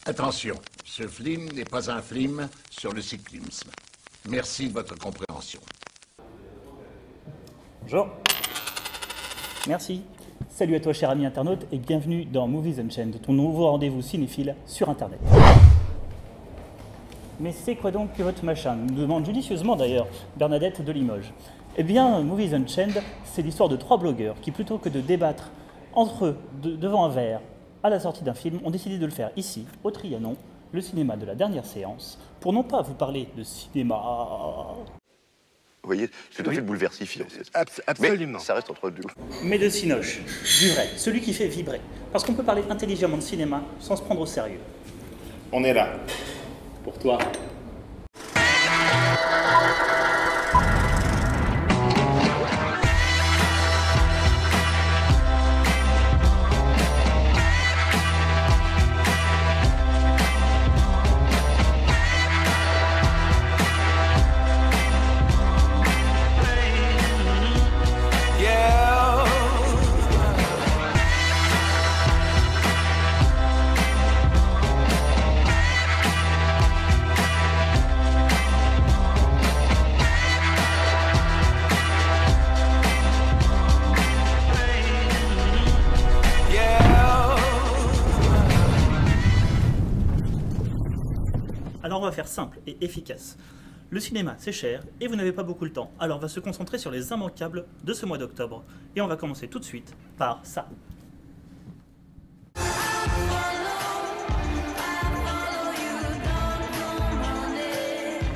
Attention, ce film n'est pas un film sur le cyclisme. Merci de votre compréhension. Bonjour. Merci. Salut à toi, cher ami internaute, et bienvenue dans Movies Unchained, ton nouveau rendez-vous cinéphile sur Internet. Mais c'est quoi donc que votre machin, nous demande judicieusement d'ailleurs Bernadette de Limoges. Eh bien, Movies Unchained, c'est l'histoire de 3 blogueurs qui, plutôt que de débattre entre eux devant un verre à la sortie d'un film, ont décidé de le faire ici, au Trianon, le cinéma de la dernière séance, pour non pas vous parler de cinéma... Vous voyez, c'est tout à fait bouleversifiant. Absolument. Mais ça reste entre nous. Mais de Cinoche, du vrai, celui qui fait vibrer. Parce qu'on peut parler intelligemment de cinéma sans se prendre au sérieux. On est là. Pour toi. Alors on va faire simple et efficace. Le cinéma, c'est cher et vous n'avez pas beaucoup de temps. Alors on va se concentrer sur les immanquables de ce mois d'octobre. Et on va commencer tout de suite par ça.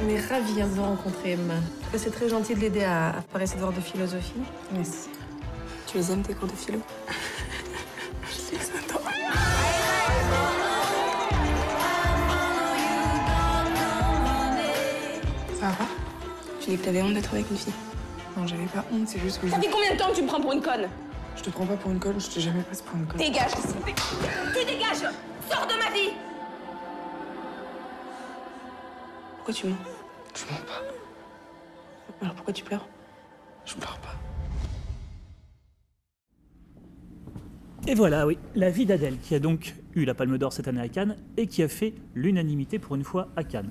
On est ravis de vous rencontrer, Emma. C'est très gentil de l'aider à préparer ses devoirs de philosophie. Merci. Tu les aimes, tes cours de philo? Je les adore. Ça va pas? Tu dis que t'avais honte d'être avec une fille. Non, j'avais pas honte, c'est juste que Ça fait combien de temps que tu me prends pour une conne? je te prends pas pour une conne, je t'ai jamais prise pour une conne. Dégage ici. Tu dégages. Sors de ma vie. Pourquoi tu mens? Je mens pas. Alors pourquoi tu pleures? Je pleure pas. Et voilà, oui, la vie d'Adèle, qui a donc eu la Palme d'Or cette année à Cannes et qui a fait l'unanimité pour une fois à Cannes.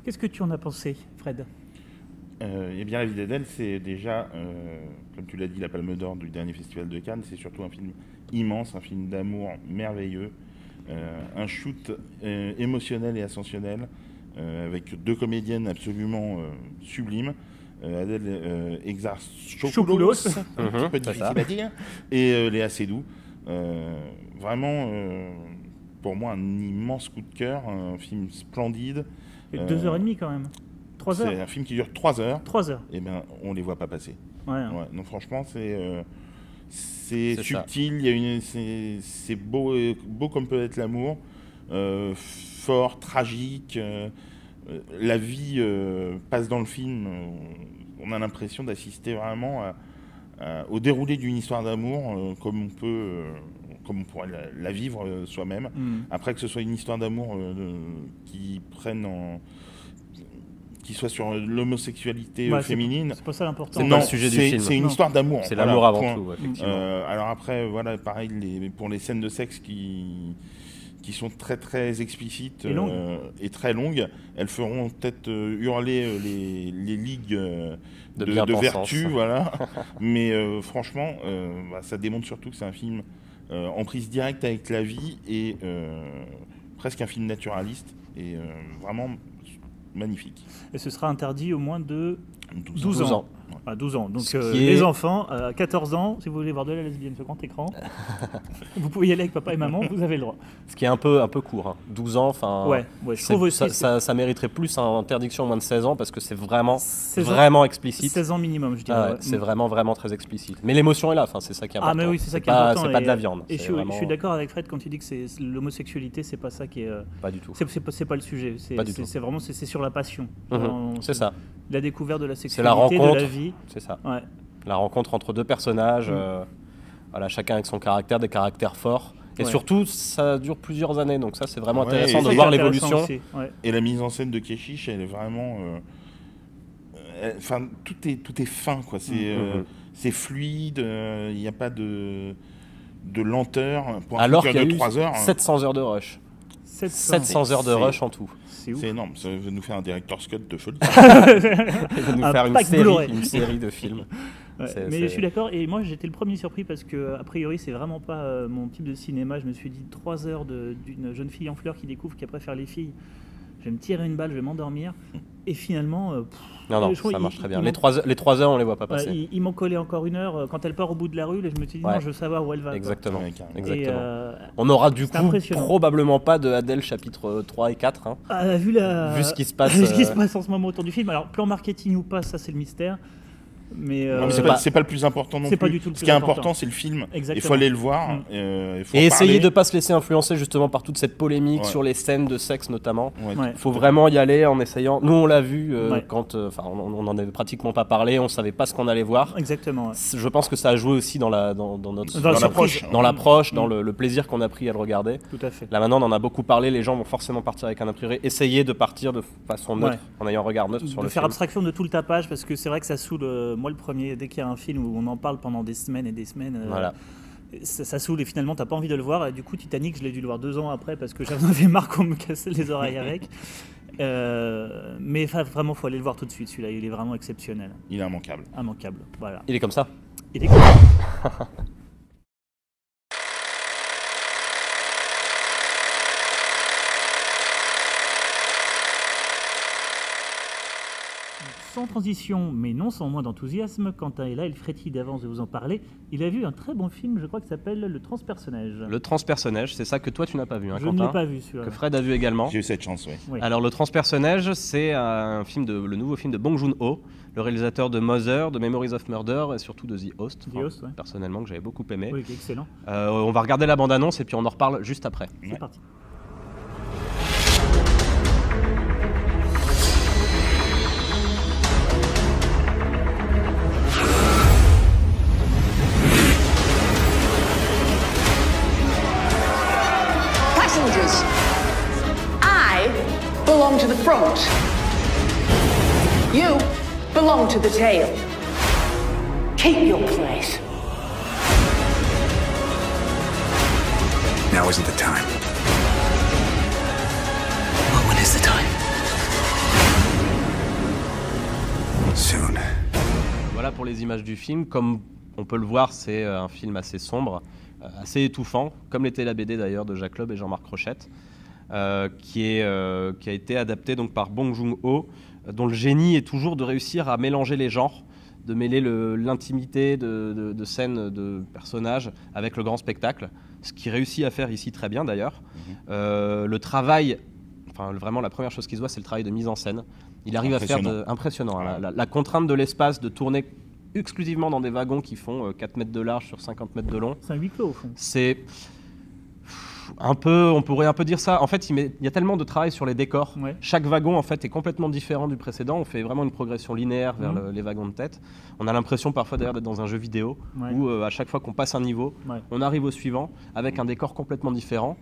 Qu'est-ce que tu en as pensé, Fred? Eh bien, La vie d'Adèle, c'est déjà, comme tu l'as dit, la Palme d'Or du dernier festival de Cannes. C'est surtout un film immense, un film d'amour merveilleux, un shoot émotionnel et ascensionnel, avec 2 comédiennes absolument sublimes. Adèle Exarchopoulos, un petit peu difficile à dire, et Léa Seydoux. Vraiment, pour moi, un immense coup de cœur, un film splendide. 2h30 quand même. 3 heures. C'est un film qui dure 3 heures. 3 heures. Et bien, on les voit pas passer. Ouais. Ouais, non, franchement, c'est subtil. Ça. Il y a c'est beau, beau comme peut être l'amour, fort, tragique. La vie passe dans le film. On a l'impression d'assister vraiment au déroulé d'une histoire d'amour, comme on pourrait la vivre soi-même. Après, que ce soit une histoire d'amour qui soit sur l'homosexualité féminine. C'est pas ça l'important. C'est pas le sujet du film. C'est une histoire d'amour. C'est voilà, l'amour avant point. tout, effectivement. Alors après, voilà, pareil, pour les scènes de sexe qui sont très très explicites et très longues, elles feront peut-être hurler les ligues de vertu, voilà. Mais franchement, ça démontre surtout que c'est un film en prise directe avec la vie et presque un film naturaliste et vraiment magnifique. Et ce sera interdit au moins de 12 ans. À 12 ans. Donc les enfants, à 14 ans, si vous voulez voir de la lesbienne sur grand écran, vous pouvez y aller avec papa et maman, vous avez le droit. Ce qui est un peu court. Hein. 12 ans, enfin, ouais, je trouve aussi, ça mériterait plus une interdiction moins de 16 ans parce que c'est vraiment explicite. 16 ans minimum, je dirais. Ah ouais, c'est vraiment très explicite. Mais l'émotion est là, c'est ça qui est important. Ah mais oui, c'est ça qui est important. C'est pas de la viande. Et je suis d'accord avec Fred quand il dit que l'homosexualité, c'est pas ça qui est... Pas du tout. C'est pas le sujet. C'est vraiment sur la passion. C'est ça. La découverte de la sexualité, c'est la rencontre, de la vie. C'est ça. Ouais. La rencontre entre 2 personnages, voilà, chacun avec son caractère, des caractères forts. Et Ouais. surtout, ça dure plusieurs années, donc ça c'est vraiment Ouais, intéressant et de c'est voir l'évolution. Ouais. Et la mise en scène de Keshish, elle est vraiment... Enfin, tout est fin, quoi. C'est fluide, il n'y a pas de lenteur. Pour un Alors film qu'il y a de eu 3 heures. 700 heures de rush. 700 heures de rush en tout. C'est ouf. C'est énorme, ça va nous faire un director's cut de folie. Il va nous Un faire pack Blu-ray. une série de films. Ouais, mais je suis d'accord, et moi j'étais le premier surpris parce que, a priori, c'est vraiment pas mon type de cinéma. Je me suis dit 3 heures d'une jeune fille en fleurs qui découvre qu'elle préfère les filles. Je vais me tirer une balle, je vais m'endormir. Et finalement. Non, ça marche très bien. Les 3 heures, on les voit pas passer. Ils m'ont collé encore 1 heure quand elle part au bout de la rue, et je me suis dit, non, je veux savoir où elle va. Exactement. Ouais, carrément. Exactement. On aura du coup probablement pas de Adèle chapitre 3 et 4. Hein. Vu ce qui se passe. Vu ce qui se passe en ce moment autour du film. Alors, plan marketing ou pas, ça c'est le mystère. Mais c'est pas le plus important non plus. Pas du tout le Ce plus qui est important, important, c'est le film. Exactement. Il faut aller le voir. Et essayer de pas se laisser influencer justement par toute cette polémique sur les scènes de sexe notamment. Il faut vraiment y aller en essayant. Nous, on l'a vu quand, on n'en avait pratiquement pas parlé, on savait pas ce qu'on allait voir. Exactement. Je pense que ça a joué aussi dans l'approche, dans le plaisir qu'on a pris à le regarder. Tout à fait. Là maintenant, on en a beaucoup parlé. Les gens vont forcément partir avec un a priori. Essayez de partir de façon neutre, en ayant un regard neutre sur le film. De faire abstraction de tout le tapage, parce que c'est vrai que ça saoule. Moi, le premier, dès qu'il y a un film où on en parle pendant des semaines et des semaines, ça saoule et finalement t'as pas envie de le voir. Et du coup, Titanic, je l'ai dû le voir 2 ans après parce que j'en avais marre qu'on me cassait les oreilles avec. Mais vraiment, faut aller le voir tout de suite. Celui-là, il est vraiment exceptionnel. Il est immanquable. Immanquable, voilà. Il est comme ça. Il est comme ça. Sans transition, mais non sans moins d'enthousiasme, Quentin est là, il frétille d'avance de vous en parler. Il a vu un très bon film, je crois, qui s'appelle Le Transpersonnage. Le Transpersonnage, c'est ça que toi tu n'as pas vu, hein, je Quentin. Je ne l'ai pas vu, celui-là. Que Fred a vu également. J'ai eu cette chance, oui. Alors, Le Transpersonnage, c'est le nouveau film de Bong Joon-ho, le réalisateur de Mother, de Memories of Murder et surtout de The Host. Personnellement, que j'avais beaucoup aimé. Oui, excellent. On va regarder la bande-annonce et puis on en reparle juste après. C'est parti. I belong to the front. You belong to the tail. Keep your place. Now isn't the time. Well, when is the time? Soon. Voilà pour les images du film. Comme on peut le voir, c'est un film assez sombre, assez étouffant, comme l'était la BD d'ailleurs de Jacques Loeb et Jean-Marc Rochette, qui a été adapté donc par Bong Joon-ho, dont le génie est toujours de réussir à mélanger les genres, de mêler l'intimité de scènes de personnages avec le grand spectacle, ce qu'il réussit à faire ici très bien d'ailleurs. Le travail, vraiment la première chose qui se voit, c'est le travail de mise en scène. Il arrive à faire impressionnant. La contrainte de l'espace, de tourner exclusivement dans des wagons qui font 4 mètres de large sur 50 mètres de long. C'est un huis clos au fond. C'est un peu, on pourrait un peu dire ça. En fait, il y a tellement de travail sur les décors. Ouais. Chaque wagon en fait est complètement différent du précédent. On fait vraiment une progression linéaire vers les wagons de tête. On a l'impression parfois d'ailleurs d'être dans un jeu vidéo où à chaque fois qu'on passe un niveau, on arrive au suivant avec un décor complètement différent.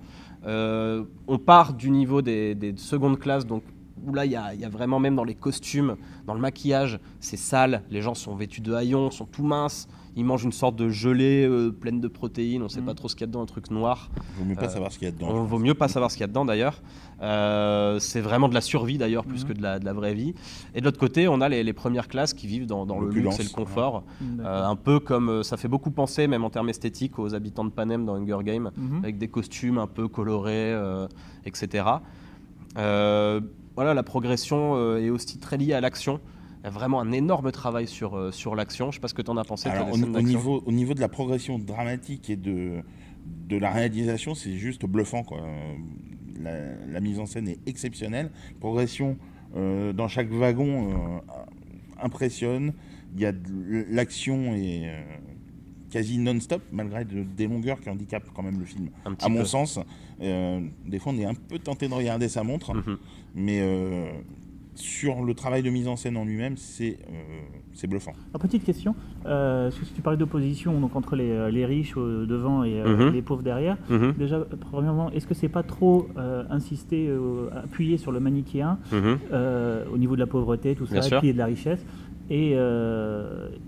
On part du niveau des secondes classes, donc où là il y a vraiment, même dans les costumes, dans le maquillage, c'est sale, les gens sont vêtus de haillons, sont tout minces, ils mangent une sorte de gelée pleine de protéines, on ne sait pas trop ce qu'il y a dedans, un truc noir. Il vaut mieux pas savoir ce qu'il y a dedans. On vaut mieux pas savoir ce qu'il y a dedans d'ailleurs. C'est vraiment de la survie d'ailleurs, plus que de la vraie vie. Et de l'autre côté, on a les premières classes qui vivent dans le luxe et le confort. Un peu comme, ça fait beaucoup penser, même en termes esthétiques, aux habitants de Panem dans Hunger Games, avec des costumes un peu colorés, etc. Voilà, la progression est aussi très liée à l'action. Il y a vraiment un énorme travail sur l'action. Je ne sais pas ce que tu en as pensé. Alors, au niveau de la progression dramatique et de la réalisation, c'est juste bluffant, quoi. La mise en scène est exceptionnelle. Progression dans chaque wagon impressionne. Il y a l'action est quasi non-stop, malgré des longueurs qui handicapent quand même le film. À mon sens, des fois on est un peu tenté de regarder sa montre, mais sur le travail de mise en scène en lui-même, c'est bluffant. Alors, petite question, si tu parlais d'opposition donc, entre les riches devant et les pauvres derrière, déjà, premièrement, est-ce que c'est pas trop insister, appuyer sur le manichéen au niveau de la pauvreté, tout ça, et puis de la richesse? Et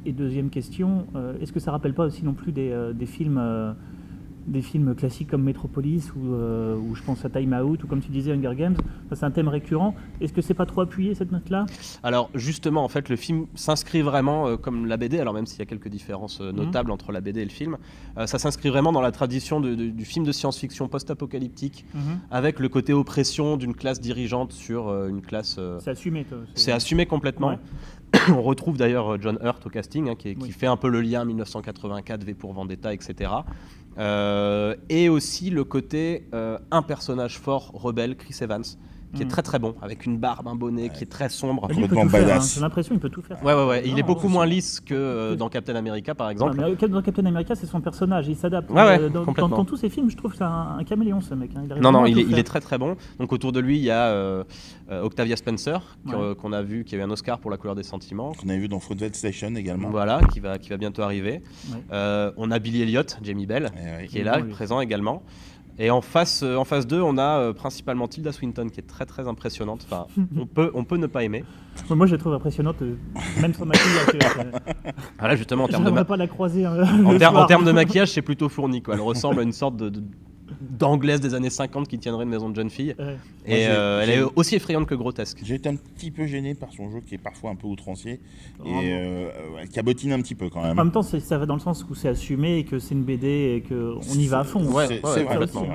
deuxième question, est-ce que ça rappelle pas aussi non plus des films des films classiques comme Metropolis ou je pense à Time Out ou comme tu disais Hunger Games. Ça, c'est un thème récurrent. Est-ce que c'est pas trop appuyé cette note-là? Alors justement, en fait, le film s'inscrit vraiment comme la BD, alors même s'il y a quelques différences notables entre la BD et le film, ça s'inscrit vraiment dans la tradition du film de science-fiction post-apocalyptique, avec le côté oppression d'une classe dirigeante sur une classe... C'est assumé, toi. C'est assumé complètement. Ouais. On retrouve d'ailleurs John Hurt au casting, hein, qui fait un peu le lien 1984, V pour Vendetta, etc. Et aussi le côté un personnage fort, rebelle, Chris Evans, qui est très très bon, avec une barbe, un bonnet, qui est très sombre. Lui, il peut tout faire, hein. J'ai l'impression qu'il peut tout faire. Ouais. Il est beaucoup moins lisse que dans Captain America, par exemple. Dans Captain America, c'est son personnage, il s'adapte. Dans tous ses films, je trouve que c'est un caméléon, ce mec. Hein. Il est très très bon. Donc autour de lui, il y a Octavia Spencer, qu'on a vu, qui a eu un Oscar pour La couleur des sentiments. Qu'on a vu dans Fruitvale Station également. Voilà, qui va bientôt arriver. On a Billy Elliot, Jamie Bell, qui est là, présent également. Et en face 2, on a principalement Tilda Swinton, qui est très très impressionnante. Enfin, on peut ne pas aimer. Moi, je la trouve impressionnante, même sans maquillage. Voilà, justement, en termes de pas la croiser. En termes de maquillage, c'est plutôt fourni, quoi. Elle ressemble à une sorte d'anglaise des années 50 qui tiendrait une maison de jeune fille. Et elle est aussi effrayante que grotesque. J'ai été un petit peu gêné par son jeu qui est parfois un peu outrancier et elle cabotine un petit peu quand même. En même temps, ça va dans le sens où c'est assumé et que c'est une BD et qu'on y va à fond. C'est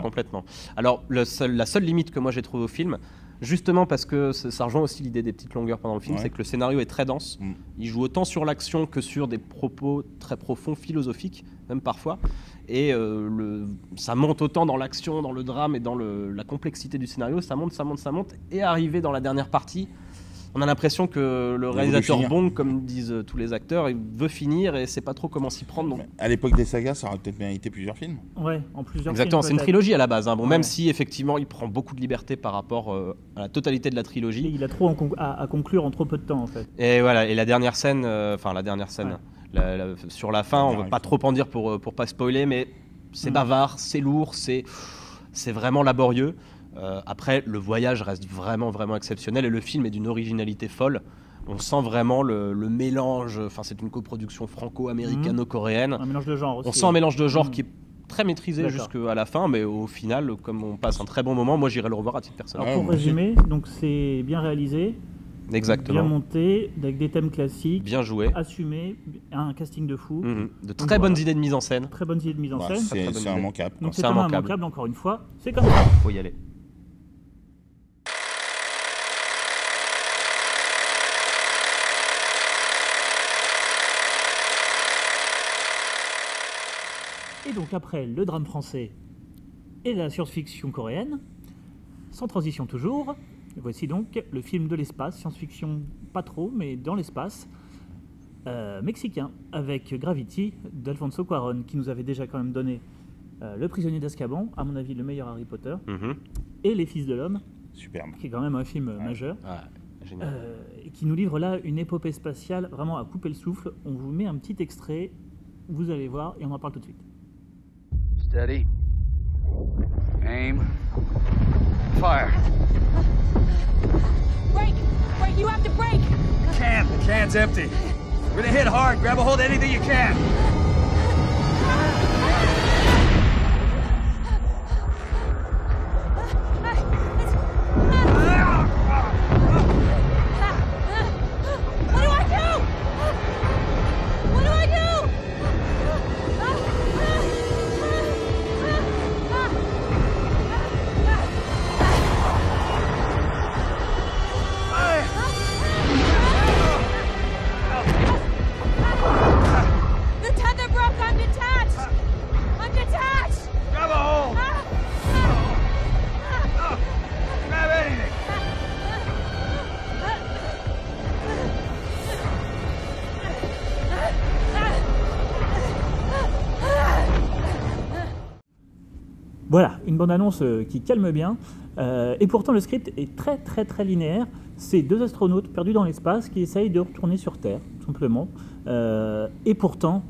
complètement. Alors, la seule limite que moi j'ai trouvée au film, justement parce que ça rejoint aussi l'idée des petites longueurs pendant le film, c'est que le scénario est très dense. Il joue autant sur l'action que sur des propos très profonds, philosophiques, même parfois. Et ça monte autant dans l'action, dans le drame et dans la complexité du scénario. Ça monte. Et arrivé dans la dernière partie, on a l'impression que le réalisateur bon, comme disent tous les acteurs, il veut finir et sait pas trop comment s'y prendre. Donc... À l'époque des sagas, ça aurait peut-être mérité plusieurs films. Ouais, en plusieurs Exactement, films. C'est une trilogie à la base. Hein. Bon, même si effectivement il prend beaucoup de liberté par rapport à la totalité de la trilogie. Et il a trop à conclure en trop peu de temps en fait. Et voilà, et la dernière scène, sur la fin, on ne va pas trop en dire pour pas spoiler, mais c'est bavard, c'est lourd, c'est vraiment laborieux. Après, le voyage reste vraiment exceptionnel et le film est d'une originalité folle. On sent vraiment le mélange, enfin c'est une coproduction franco-américano-coréenne. Un mélange de genres aussi. On sent un mélange de genres qui est très maîtrisé jusqu'à la fin, mais au final, comme on passe un très bon moment, moi j'irai le revoir à titre personnel. Alors pour résumer, donc c'est bien réalisé. Exactement. Bien monté, avec des thèmes classiques. Bien joué. Assumé, un casting de fou. De très bonnes idées de mise en scène. Très bonnes idées de mise en scène. C'est immanquable. Donc c'est immanquable, encore une fois. C'est comme ça. Faut y aller. Et donc après le drame français et la science-fiction coréenne, sans transition toujours, voici donc le film de l'espace, science-fiction pas trop, mais dans l'espace, mexicain, avec Gravity d'Alfonso Cuarón, qui nous avait déjà quand même donné Le prisonnier d'Azkaban, à mon avis le meilleur Harry Potter, et Les Fils de l'Homme, superbe, qui est quand même un film majeur, et qui nous livre là une épopée spatiale vraiment à couper le souffle. On vous met un petit extrait, vous allez voir, et on en parle tout de suite. Steady. Aim. Fire. Break! Break! You have to break! The can's empty. We're gonna hit hard. Grab a hold of anything you can. What do I do? What do I do? The tether broke. I'm detached. I'm detached. Grab a hold. Grab anything. Voilà, une bande-annonce qui calme bien. Et pourtant, le script est très linéaire. C'est deux astronautes perdus dans l'espace qui essayent de retourner sur Terre, tout simplement. Et pourtant,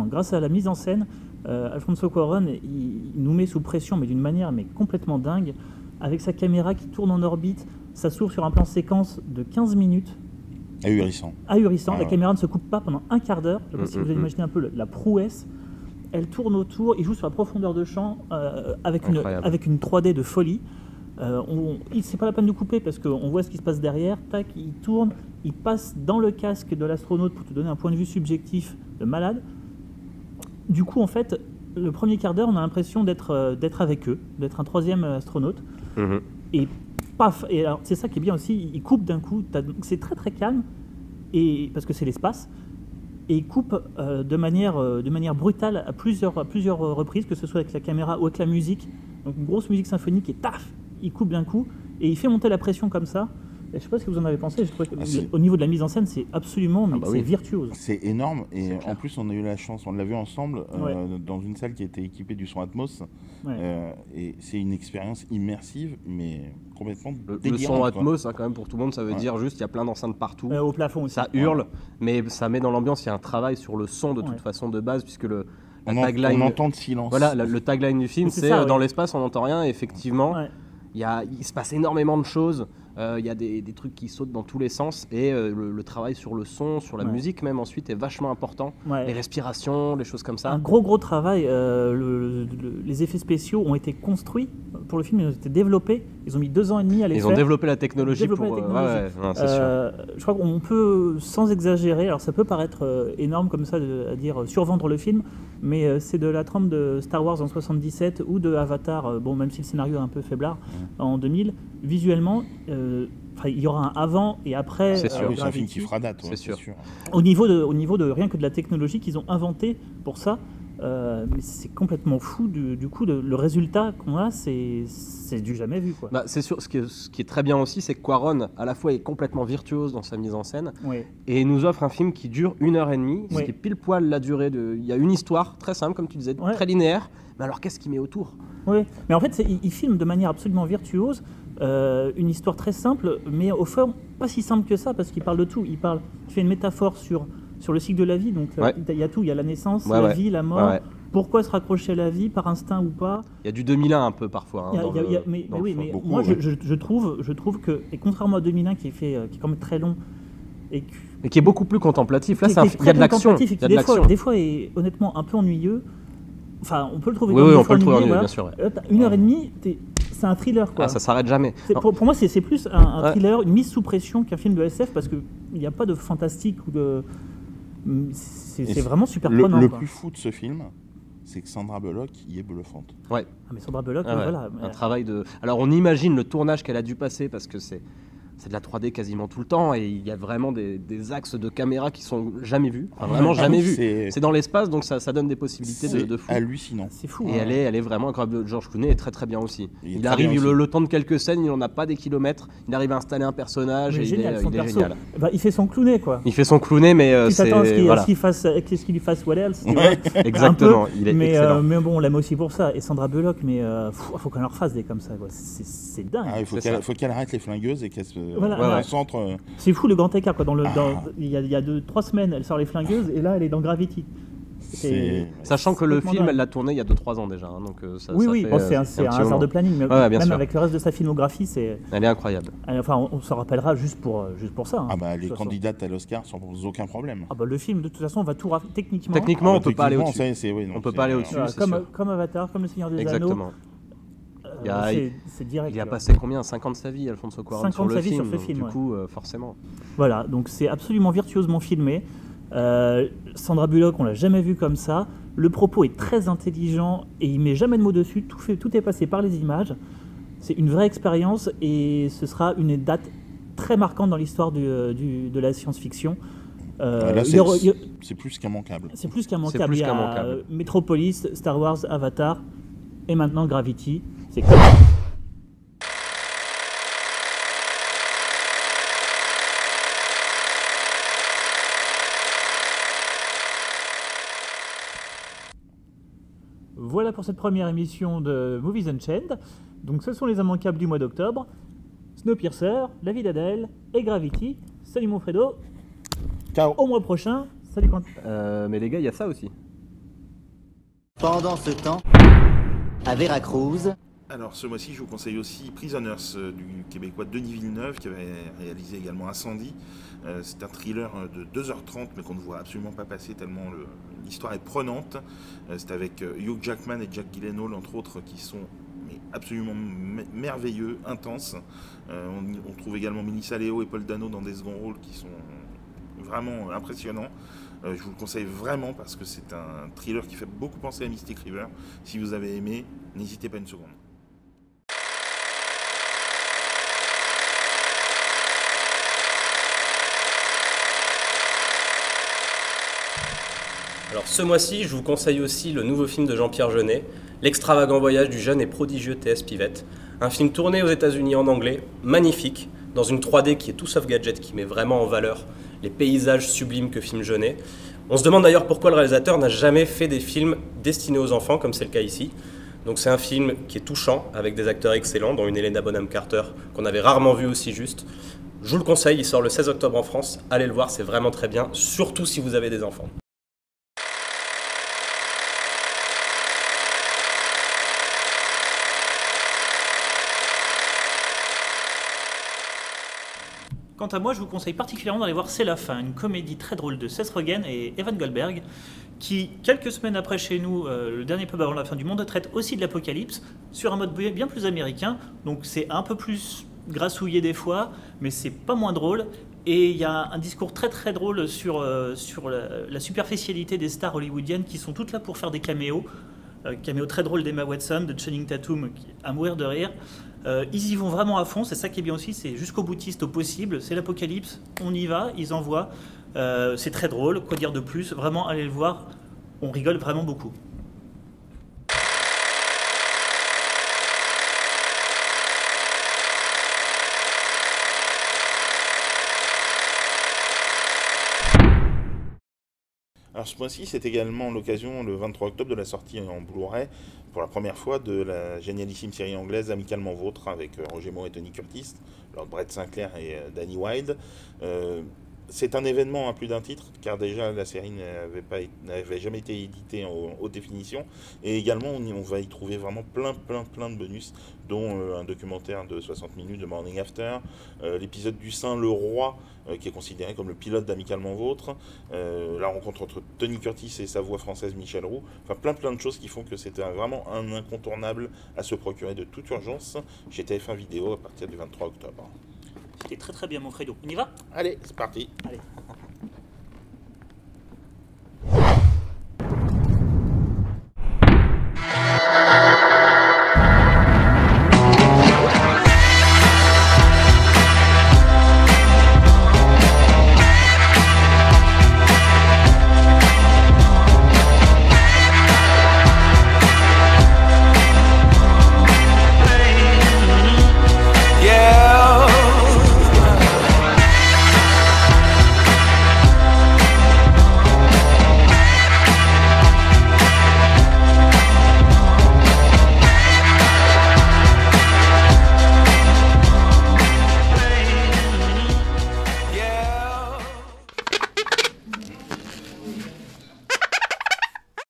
grâce à la mise en scène, Alfonso Cuarón, il nous met sous pression, mais d'une manière complètement dingue, avec sa caméra qui tourne en orbite. Ça s'ouvre sur un plan séquence de 15 minutes. Ahurissant. La caméra ne se coupe pas pendant un quart d'heure. Je ne sais pas si vous imaginez un peu la prouesse. elle tourne autour, il joue sur la profondeur de champ avec une 3D de folie. C'est pas la peine de couper parce qu'on voit ce qui se passe derrière. Tac, il tourne, il passe dans le casque de l'astronaute pour te donner un point de vue subjectif de malade. Du coup, en fait, le premier quart d'heure, on a l'impression d'être avec eux, d'être un troisième astronaute. Et paf, et alors c'est ça qui est bien aussi, il coupe d'un coup, c'est très très calme, et, parce que c'est l'espace, et il coupe de manière brutale à plusieurs reprises, que ce soit avec la caméra ou avec la musique. Donc une grosse musique symphonique et taf, il coupe d'un coup, et il fait monter la pression comme ça. Et je ne sais pas ce que vous en avez pensé, je trouve qu'au niveau de la mise en scène, c'est absolument c'est virtuose. C'est énorme, et en plus on a eu la chance, on l'a vu ensemble dans une salle qui était équipée du son Atmos, et c'est une expérience immersive, mais complètement délirante. Le son Atmos, quand même pour tout le monde, ça veut dire juste il y a plein d'enceintes partout. Au plafond aussi. Ça hurle, mais ça met dans l'ambiance, il y a un travail sur le son de toute façon de base, puisque on entend le silence. Voilà, le tagline du film, c'est dans l'espace on n'entend rien, et effectivement, il se passe énormément de choses. Il y a des trucs qui sautent dans tous les sens, et le travail sur le son, sur la musique même ensuite est vachement important. Les respirations, les choses comme ça. Un gros travail. Les effets spéciaux ont été construits pour le film, ils ont été développés. Ils ont mis 2 ans et demi à les faire. Ils ont développé la technologie pour... non, c'est sûr. Je crois qu'on peut, sans exagérer, alors ça peut paraître énorme comme ça à dire survendre le film, mais c'est de la trempe de Star Wars en 77 ou de Avatar, bon, même si le scénario est un peu faiblard, en 2000. Visuellement, il y aura un avant et après. C'est sûr, c'est un film qui fera date, c'est sûr. Au niveau de rien que de la technologie qu'ils ont inventé pour ça, mais c'est complètement fou. Du coup, le résultat qu'on a, c'est du jamais vu, quoi. C'est sûr. Ce qui est très bien aussi, c'est que Cuarón, à la fois, est complètement virtuose dans sa mise en scène, et nous offre un film qui dure 1h30, ce qui est pile poil la durée de. Il y a une histoire très simple, comme tu disais, très linéaire. Mais alors, qu'est-ce qu'il met autour ? Oui, mais en fait, il filme de manière absolument virtuose. Une histoire très simple, mais au fond, pas si simple que ça, parce qu'il parle de tout. Il fait une métaphore sur le cycle de la vie, donc il y a tout, il y a la naissance, la vie, la mort, pourquoi se raccrocher à la vie, par instinct ou pas. Il y a du 2001 un peu parfois. Mais moi je trouve que, et contrairement à 2001 qui est quand même très long, et qui est beaucoup plus contemplatif, là il y a de l'action. Des fois est honnêtement un peu ennuyeux. Enfin, on peut le trouver on peut le trouver ennuyeux, bien sûr. 1h30, c'est un thriller, quoi. Ça s'arrête jamais. Pour moi, c'est plus un thriller, une mise sous pression qu'un film de SF, parce qu'il n'y a pas de fantastique ou de... C'est vraiment super prenant. Le plus fou de ce film, c'est que Sandra Bullock y est bluffante. Mais Sandra Bullock, voilà. Un travail de... Alors, on imagine le tournage qu'elle a dû passer, parce que c'est de la 3D quasiment tout le temps, et il y a vraiment des axes de caméra qui sont jamais vus, vraiment jamais vus. C'est dans l'espace, donc ça donne des possibilités de fou. C'est hallucinant. C'est fou. Et elle est vraiment incroyable. George Clooney est très très bien aussi. Il arrive le temps de quelques scènes, il n'en a pas des kilomètres, il arrive à installer un personnage, et il est génial. Il fait son Clooney, quoi. Il fait son Clooney, mais c'est... Tu t'attends à ce qu'il lui fasse What Else, tu vois. Exactement, il est excellent. Mais bon, on l'aime aussi pour ça. Et Sandra Bullock, mais faut qu'on leur fasse des comme ça, quoi. C'est dingue. Il faut qu'elle arrête les flingueuses et qu'elle se... Centre... C'est fou le grand écart, quoi. Il y a 3 semaines, elle sort les flingueuses et là elle est dans Gravity. Sachant que le film, elle l'a tourné il y a 2-3 ans déjà. Donc c'est un hasard de planning, mais même avec le reste de sa filmographie, elle est incroyable. Enfin, on s'en rappellera juste pour ça. Elle est candidate à l'Oscar sans aucun problème. Le film, de toute façon, va tout techniquement. Techniquement, on peut pas aller au-dessus. On peut pas aller au-dessus. Comme Avatar, comme Le Seigneur des Anneaux. Exactement. C'est direct. Il a passé combien 50 de sa vie, Alfonso Cuarón, sur le film, sur ce film. Du coup, forcément. Voilà, donc c'est absolument virtuosement filmé. Sandra Bullock, on l'a jamais vu comme ça. Le propos est très intelligent et il met jamais de mots dessus. Tout est passé par les images. C'est une vraie expérience et ce sera une date très marquante dans l'histoire de la science-fiction. C'est plus qu'immanquable. C'est plus qu'immanquable. Il y a Metropolis, Star Wars, Avatar et maintenant Gravity. C'est comme ça. Voilà pour cette première émission de Movies Unchained. Donc ce sont les immanquables du mois d'octobre. Snowpiercer, La vie d'Adèle et Gravity. Salut mon Fredo. Ciao. Au mois prochain. Salut Quentin. Mais les gars, il y a ça aussi. Pendant ce temps, à Veracruz... Alors ce mois-ci, je vous conseille aussi Prisoners du Québécois Denis Villeneuve qui avait réalisé également Incendie. C'est un thriller de 2h30 mais qu'on ne voit absolument pas passer tellement l'histoire est prenante. C'est avec Hugh Jackman et Jack Gyllenhaal, entre autres, qui sont absolument merveilleux, intenses. On trouve également Melissa Leo et Paul Dano dans des seconds rôles qui sont vraiment impressionnants. Je vous le conseille vraiment parce que c'est un thriller qui fait beaucoup penser à Mystic River. Si vous avez aimé, n'hésitez pas une seconde. Alors ce mois-ci, je vous conseille aussi le nouveau film de Jean-Pierre Jeunet, L'extravagant voyage du jeune et prodigieux T.S. Pivette. Un film tourné aux États-Unis en anglais, magnifique, dans une 3D qui est tout sauf gadget, qui met vraiment en valeur les paysages sublimes que filme Jeunet. On se demande d'ailleurs pourquoi le réalisateur n'a jamais fait des films destinés aux enfants, comme c'est le cas ici. Donc c'est un film qui est touchant, avec des acteurs excellents, dont une Helena Bonham Carter, qu'on avait rarement vue aussi juste. Je vous le conseille, il sort le 16 octobre en France, allez le voir, c'est vraiment très bien, surtout si vous avez des enfants. Quant à moi, je vous conseille particulièrement d'aller voir C'est la fin, une comédie très drôle de Seth Rogen et Evan Goldberg, qui, quelques semaines après chez nous, le dernier pub avant la fin du monde, traite aussi de l'apocalypse, sur un mode bien plus américain, donc c'est un peu plus grassouillé des fois, mais c'est pas moins drôle, et il y a un discours très drôle sur la superficialité des stars hollywoodiennes qui sont toutes là pour faire des caméos, caméo très drôle d'Emma Watson, de Channing Tatum, à mourir de rire. Ils y vont vraiment à fond, c'est ça qui est bien aussi, c'est jusqu'au boutiste au possible, c'est l'apocalypse, on y va, ils envoient, c'est très drôle, quoi dire de plus, vraiment allez le voir, on rigole vraiment beaucoup. Alors ce mois-ci, c'est également l'occasion, le 23 octobre, de la sortie en Blu-ray, pour la première fois, de la génialissime série anglaise Amicalement Vôtre, avec Roger Moore et Tony Curtis, Lord Brett Sinclair et Danny Wilde. C'est un événement à plus d'un titre, car déjà la série n'avait jamais été éditée en haute définition, et également on va y trouver vraiment plein de bonus, dont un documentaire de 60 minutes de Morning After, l'épisode du Saint le Roi, qui est considéré comme le pilote d'Amicalement Vôtre, la rencontre entre Tony Curtis et sa voix française Michel Roux, enfin plein de choses qui font que c'était vraiment un incontournable à se procurer de toute urgence chez TF1 Vidéo à partir du 23 octobre. C'était très bien mon Fredo, on y va ? Allez, c'est parti. Allez.